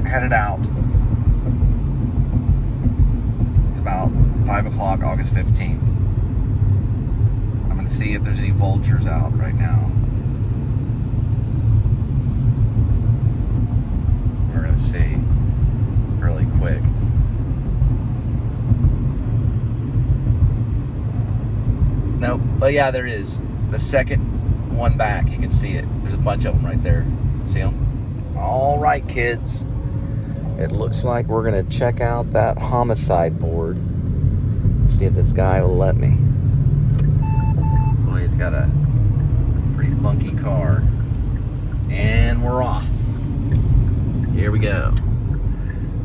headed out. It's about 5 o'clock, August 15th. I'm going to see if there's any vultures out right now. We're going to see really quick. Nope. But yeah, there is. The second one back, you can see it. There's a bunch of them right there. See them? All right, kids. It looks like we're going to check out that homicide board. See if this guy will let me. Boy, he's got a pretty funky car. And we're off. Here we go.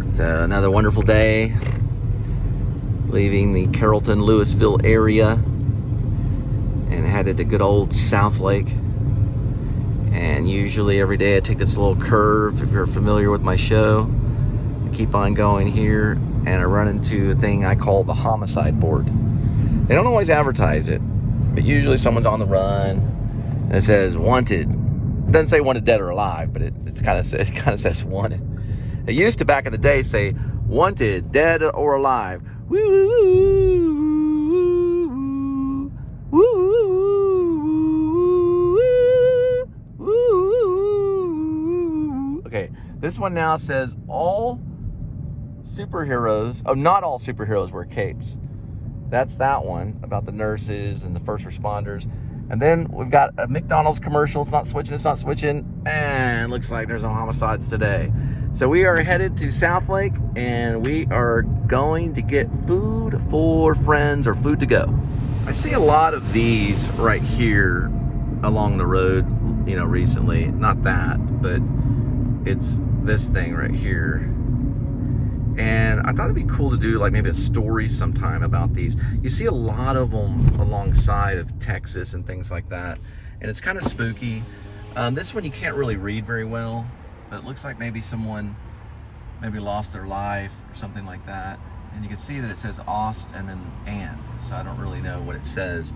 It's another wonderful day. Leaving the Carrollton, Louisville area. And headed to good old South Lake. And usually every day I take this little curve, if you're familiar with my show. I keep on going here, and I run into a thing I call the homicide board. They don't always advertise it, but usually someone's on the run, and it says wanted. It doesn't say wanted dead or alive, but it kind of says wanted. It used to, back in the day, say wanted dead or alive. Woo woo woo woo. Okay, this one now says all superheroes, not all superheroes wear capes. That's that one about the nurses and the first responders. And then we've got a McDonald's commercial. It's not switching. And looks like there's no homicides today. So we are headed to South Lake, and we are going to get food for friends, or food to go. I see a lot of these right here along the road, recently. Not that, but it's this thing right here. And I thought it'd be cool to do like maybe a story sometime about these. You see a lot of them alongside of Texas and things like that. And it's kind of spooky. This one you can't really read very well, but it looks like maybe someone lost their life or something like that. And you can see that it says Ost and then and. So I don't really know what it says,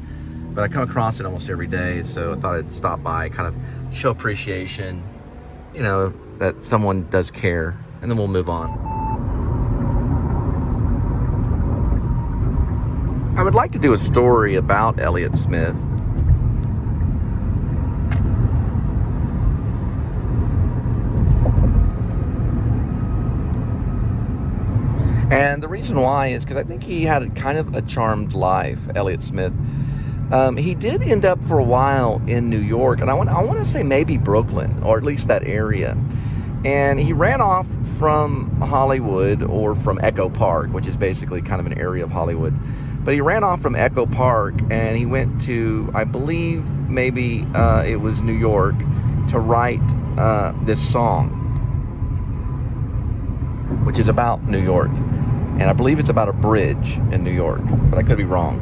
but I come across it almost every day. So I thought I'd stop by, kind of show appreciation, that someone does care, and then we'll move on. I would like to do a story about Elliott Smith. And the reason why is because I think he had kind of a charmed life, Elliott Smith. He did end up for a while in New York, and I want to say maybe Brooklyn, or at least that area. And he ran off from Hollywood, or from Echo Park, which is basically kind of an area of Hollywood. But he ran off from Echo Park, and he went to, I believe, maybe it was New York, to write this song, which is about New York. And I believe it's about a bridge in New York, but I could be wrong.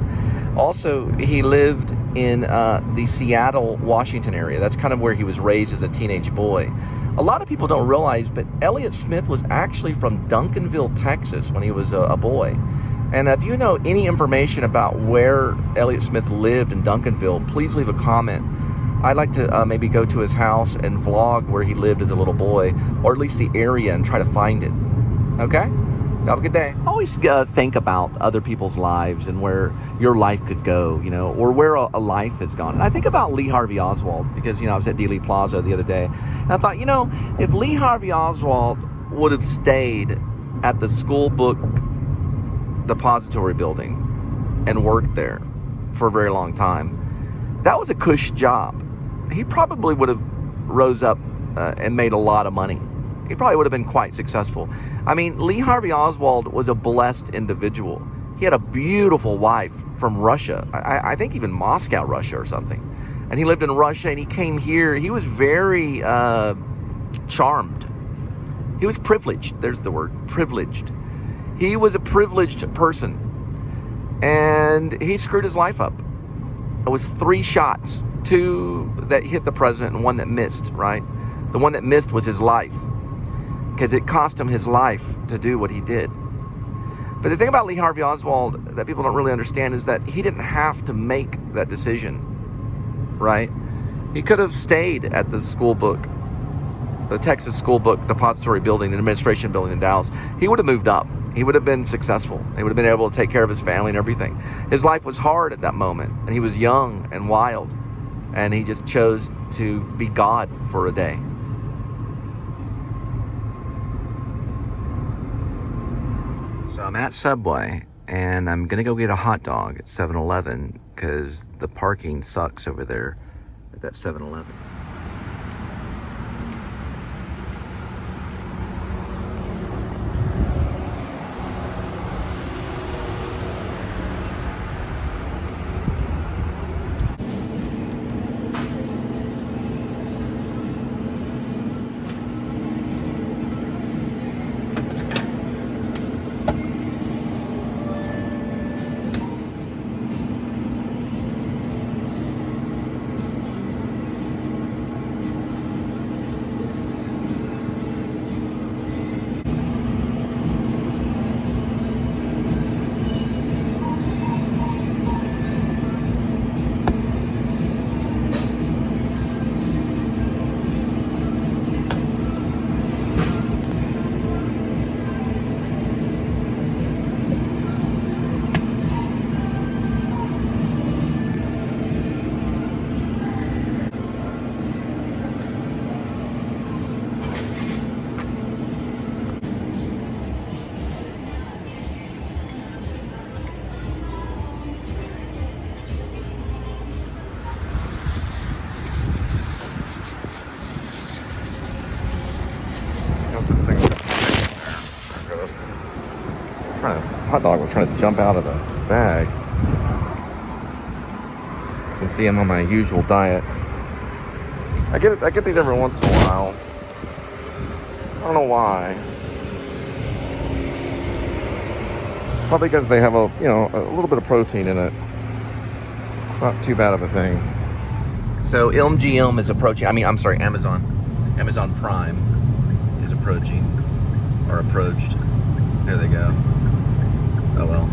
Also, he lived in the Seattle, Washington area. That's kind of where he was raised as a teenage boy. A lot of people don't realize, but Elliott Smith was actually from Duncanville, Texas, when he was a boy. And if you know any information about where Elliott Smith lived in Duncanville, please leave a comment. I'd like to maybe go to his house and vlog where he lived as a little boy, or at least the area, and try to find it. Okay? Have a good day. Always think about other people's lives and where your life could go, or where a life has gone. And I think about Lee Harvey Oswald because, I was at Dealey Plaza the other day. And I thought, if Lee Harvey Oswald would have stayed at the school book depository building and worked there for a very long time, that was a cush job. He probably would have rose up and made a lot of money. He probably would have been quite successful. I mean, Lee Harvey Oswald was a blessed individual. He had a beautiful wife from Russia. I think even Moscow, Russia or something. And he lived in Russia, and he came here. He was very charmed. He was privileged. There's the word, privileged. He was a privileged person. And he screwed his life up. It was 3 shots. 2 that hit the president and 1 that missed, right? The one that missed was his life, because it cost him his life to do what he did. But the thing about Lee Harvey Oswald that people don't really understand is that he didn't have to make that decision, right? He could have stayed at the school book the Texas School Book Depository Building, the administration building in Dallas, he would have moved up. He would have been successful. He would have been able to take care of his family and everything. His life was hard at that moment, and he was young and wild, and he just chose to be God for a day. So I'm at Subway, and I'm gonna go get a hot dog at 7-Eleven because the parking sucks over there at that 7-Eleven. Hot dog was trying to jump out of the bag. You can see I'm on my usual diet. I get these every once in a while. I don't know why. Probably because they have a little bit of protein in it. It's not too bad of a thing. So MGM is approaching. Amazon Prime is approaching or approached. There they go. Oh well.